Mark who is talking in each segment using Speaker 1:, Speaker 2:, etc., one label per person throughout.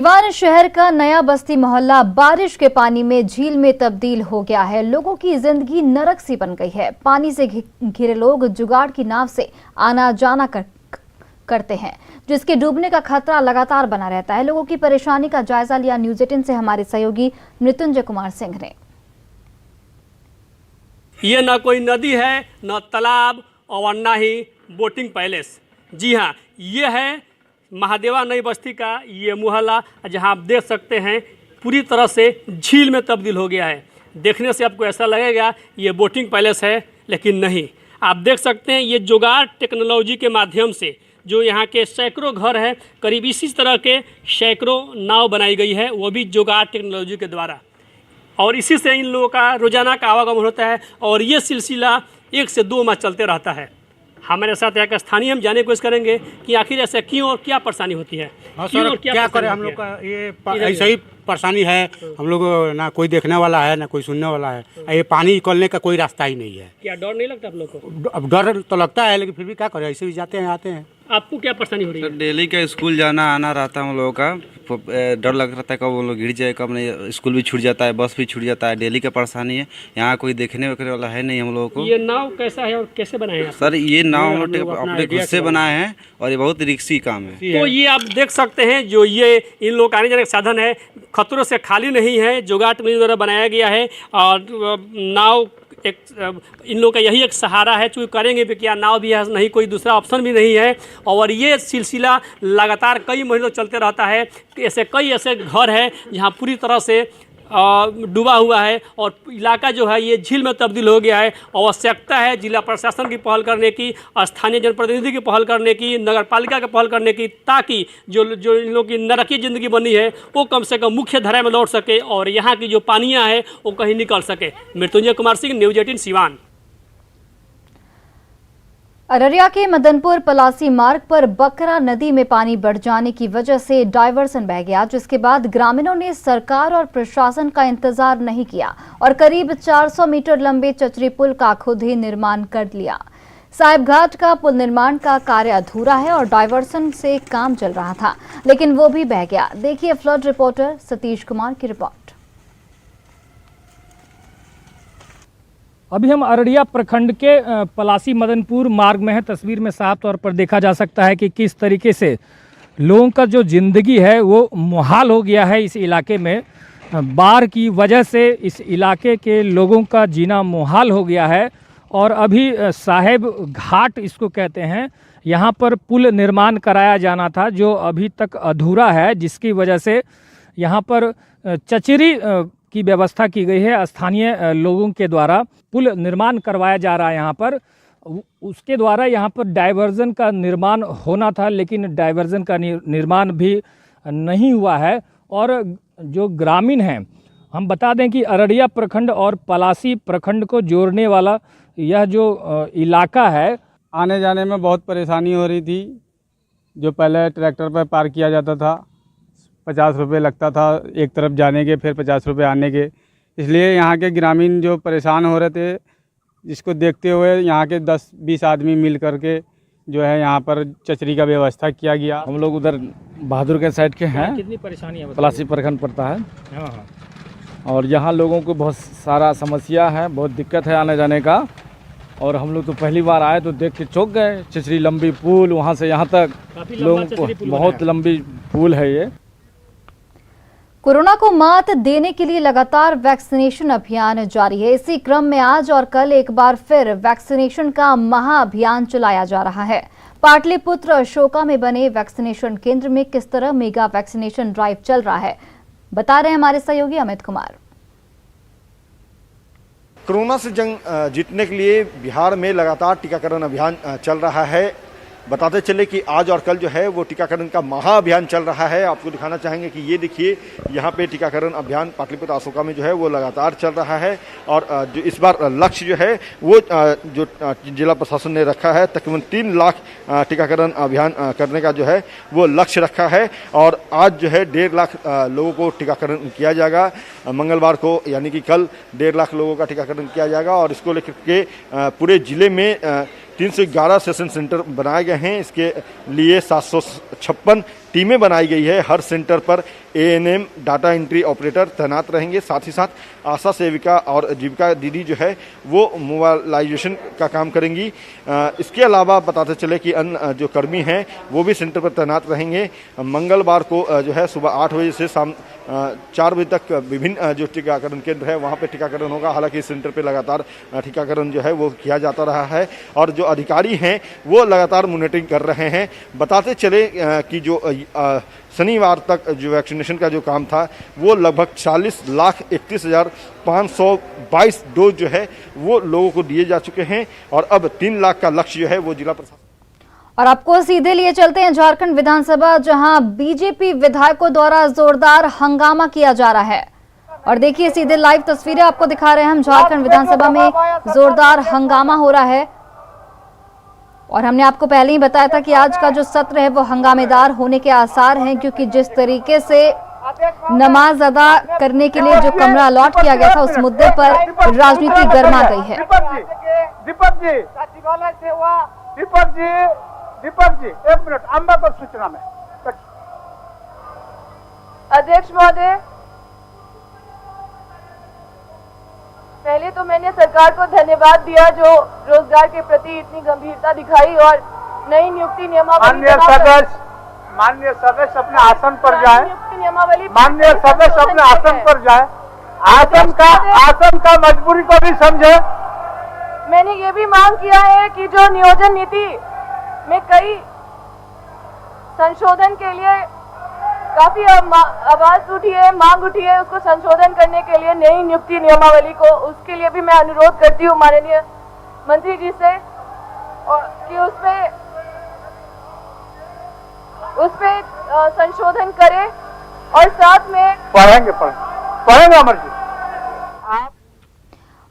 Speaker 1: सिवान शहर का नया बस्ती मोहल्ला बारिश के पानी में झील में तब्दील हो गया है। लोगों की जिंदगी नरक सी बन गई है। पानी से घिरे लोग जुगाड़ की नाव से आना जाना करते हैं, जिसके डूबने का खतरा लगातार बना रहता है। लोगों की परेशानी का जायजा लिया न्यूज 18 से हमारे सहयोगी मृत्युंजय कुमार सिंह ने।
Speaker 2: ये न कोई नदी है, न तालाब और न ही बोटिंग पैलेस। जी हाँ, ये है महादेवा नई बस्ती का ये मोहल्ला, जहां आप देख सकते हैं पूरी तरह से झील में तब्दील हो गया है। देखने से आपको ऐसा लगेगा ये बोटिंग पैलेस है, लेकिन नहीं। आप देख सकते हैं ये जुगाड़ टेक्नोलॉजी के माध्यम से जो यहाँ के सैकड़ों घर हैं, करीब इसी तरह के सैकड़ों नाव बनाई गई है, वो भी जुगाड़ टेक्नोलॉजी के द्वारा। और इसी से इन लोगों का रोजाना का आवागमन होता है और ये सिलसिला 1 से 2 माह चलते रहता है। हमारे साथ यहाँ का स्थानीय हम जाने की कोशिश करेंगे कि आखिर ऐसा क्यों और क्या परेशानी होती है।
Speaker 3: हाँ सर, क्या करें, हम लोग का ये ऐसा ही परेशानी है। हम लोग ना कोई देखने वाला है ना कोई सुनने वाला है। ये पानी निकलने का कोई रास्ता ही नहीं है।
Speaker 2: क्या डर नहीं लगता आप लोग को?
Speaker 3: अब डर तो लगता है, लेकिन फिर भी क्या करें, ऐसे भी जाते हैं आते हैं।
Speaker 2: आपको क्या परेशानी हो रही है?
Speaker 4: डेली का स्कूल जाना आना रहता है हम लोगों का। डर लग रहता है कब वो लोग गिर जाए, कब नहीं। स्कूल भी छूट जाता है, बस भी छूट जाता है। डेली का परेशानी है। यहाँ कोई देखने वगैरह वाला है नहीं हम लोगों को।
Speaker 2: ये नाव कैसा है और कैसे बनाए हैं?
Speaker 4: सर ये नाव हम लोग अपने खुद से बनाए हैं और ये बहुत रिस्की काम है।
Speaker 2: तो ये आप देख सकते हैं जो ये इन लोग आने जाने का साधन है, खतरों से खाली नहीं है। जुगाड़ टेक्नोलॉजी द्वारा बनाया गया है और नाव एक इन लोग का यही एक सहारा है। चूँकि करेंगे भी क्या, नाव भी है नहीं, कोई दूसरा ऑप्शन भी नहीं है। और ये सिलसिला लगातार कई महीनों चलते रहता है। ऐसे कई ऐसे घर हैं जहाँ पूरी तरह से डूबा हुआ है और इलाका जो है ये झील में तब्दील हो गया है। आवश्यकता है जिला प्रशासन की पहल करने की, स्थानीय जनप्रतिनिधि की पहल करने की, नगर पालिका की पहल करने की, ताकि जो इन लोगों की नरकीय ज़िंदगी बनी है वो कम से कम मुख्य धारा में लौट सके और यहाँ की जो पानियाँ हैं वो कहीं निकल सके। मृत्युंजय कुमार सिंह, न्यूज 18 सिवान।
Speaker 1: अररिया के मदनपुर पलासी मार्ग पर बकरा नदी में पानी बढ़ जाने की वजह से डायवर्सन बह गया, जिसके बाद ग्रामीणों ने सरकार और प्रशासन का इंतजार नहीं किया और करीब 400 मीटर लंबे चचरी पुल का खुद ही निर्माण कर लिया। साहिबघाट का पुल निर्माण का कार्य अधूरा है और डायवर्सन से काम चल रहा था, लेकिन वो भी बह गया। देखिए फ्लड रिपोर्टर सतीश कुमार की रिपोर्ट।
Speaker 5: अभी हम अररिया प्रखंड के पलासी मदनपुर मार्ग में है। तस्वीर में साफ तौर पर देखा जा सकता है कि किस तरीके से लोगों का जो ज़िंदगी है वो मुहाल हो गया है। इस इलाके में बाढ़ की वजह से इस इलाके के लोगों का जीना मुहाल हो गया है। और अभी साहेब घाट इसको कहते हैं, यहाँ पर पुल निर्माण कराया जाना था जो अभी तक अधूरा है, जिसकी वजह से यहाँ पर चचरी की व्यवस्था की गई है। स्थानीय लोगों के द्वारा पुल निर्माण करवाया जा रहा है यहाँ पर। उसके द्वारा यहाँ पर डायवर्जन का निर्माण होना था, लेकिन डायवर्जन का निर्माण भी नहीं हुआ है। और जो ग्रामीण हैं, हम बता दें कि अररिया प्रखंड और पलासी प्रखंड को जोड़ने वाला यह जो इलाका है,
Speaker 6: आने जाने में बहुत परेशानी हो रही थी। जो पहले ट्रैक्टर पर पार किया जाता था, 50 रुपये लगता था एक तरफ जाने के, फिर 50 रुपये आने के। इसलिए यहाँ के ग्रामीण जो परेशान हो रहे थे, जिसको देखते हुए यहाँ के 10-20 आदमी मिल करके जो है यहाँ पर चचरी का व्यवस्था किया गया।
Speaker 5: हम लोग उधर बहादुर के साइड के हैं।
Speaker 2: कितनी परेशानी है?
Speaker 5: पलासी प्रखंड पड़ता है।
Speaker 2: हाँ।
Speaker 5: और यहाँ लोगों को बहुत सारा समस्या है, बहुत दिक्कत है आने जाने का। और हम लोग तो पहली बार आए तो देख के चौंक गए। चचरी लंबी पुल, वहाँ से यहाँ तक लोगों को बहुत लंबी पुल है ये।
Speaker 1: कोरोना को मात देने के लिए लगातार वैक्सीनेशन अभियान जारी है। इसी क्रम में आज और कल एक बार फिर वैक्सीनेशन का महाअभियान चलाया जा रहा है। पाटलिपुत्र अशोका में बने वैक्सीनेशन केंद्र में किस तरह मेगा वैक्सीनेशन ड्राइव चल रहा है, बता रहे हैं हमारे सहयोगी अमित कुमार।
Speaker 7: कोरोना से जंग जीतने के लिए बिहार में लगातार टीकाकरण अभियान चल रहा है। बताते चले कि आज और कल जो है वो टीकाकरण का महाअभियान चल रहा है। आपको दिखाना चाहेंगे कि ये देखिए, यहाँ पे टीकाकरण अभियान पाटलिपुत्र अशोका में जो है वो लगातार चल रहा है। और जो इस बार लक्ष्य जो है वो जो जिला प्रशासन ने रखा है, तकरीबन 3 लाख टीकाकरण अभियान करने का जो है वो लक्ष्य रखा है। और आज जो है 1.5 लाख लोगों को टीकाकरण किया जाएगा। मंगलवार को यानी कि कल 1.5 लाख लोगों का टीकाकरण किया जाएगा। और इसको लेकर के पूरे जिले में 311 सेशन सेंटर बनाए गए हैं। इसके लिए 756 टीमें बनाई गई है। हर सेंटर पर एएनएम डाटा एंट्री ऑपरेटर तैनात रहेंगे। साथ ही साथ आशा सेविका और जीविका दीदी जो है वो मोबाइलाइजेशन का काम करेंगी। इसके अलावा बताते चले कि अन्य जो कर्मी हैं वो भी सेंटर पर तैनात रहेंगे। मंगलवार को जो है सुबह 8 बजे से शाम 4 बजे तक विभिन्न जो टीकाकरण केंद्र है वहाँ पे टीकाकरण होगा। हालांकि इस सेंटर पे लगातार टीकाकरण जो है वो किया जाता रहा है और जो अधिकारी हैं वो लगातार मॉनिटरिंग कर रहे हैं। बताते चले कि जो शनिवार तक जो वैक्सीनेशन का जो काम था वो लगभग 40,31,522 डोज जो है वो लोगों को दिए जा चुके हैं और अब 3 लाख का लक्ष्य जो है वो जिला प्रशासन।
Speaker 1: और आपको सीधे लिए चलते हैं झारखंड विधानसभा, जहां बीजेपी विधायकों द्वारा जोरदार हंगामा किया जा रहा है। और देखिए सीधे लाइव तस्वीरें आपको दिखा रहे हैं हम। झारखंड विधानसभा में जोरदार हंगामा हो रहा है और हमने आपको पहले ही बताया था कि आज का जो सत्र है वो हंगामेदार होने के आसार हैं, क्योंकि जिस तरीके से नमाज अदा करने के लिए जो कमरा अलॉट किया गया था उस मुद्दे पर राजनीति गर्मा गई है।
Speaker 8: दीपक जी 1 मिनट अम्बा पर सूचना में।
Speaker 9: अध्यक्ष महोदय, पहले तो मैंने सरकार को धन्यवाद दिया जो रोजगार के प्रति इतनी गंभीरता दिखाई और नई नियुक्ति नियमावली।
Speaker 8: माननीय सदस्य अपने आसन पर जाए। माननीय सदस्य अपने आसन पर जाए। आसन का मजबूरी को भी समझे।
Speaker 9: मैंने ये भी मांग किया है कि जो नियोजन नीति में कई संशोधन के लिए काफी आवाज उठी है, मांग उठी है, उसको संशोधन करने के लिए नई नियुक्ति नियमावली को, उसके लिए भी मैं अनुरोध करती हूँ माननीय मंत्री जी से और कि उसपे संशोधन करें और साथ में
Speaker 8: पढ़ेंगे अमर जी।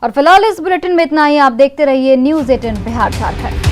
Speaker 1: और फिलहाल इस बुलेटिन में इतना ही। आप देखते रहिए न्यूज़ 18 बिहार झारखंड।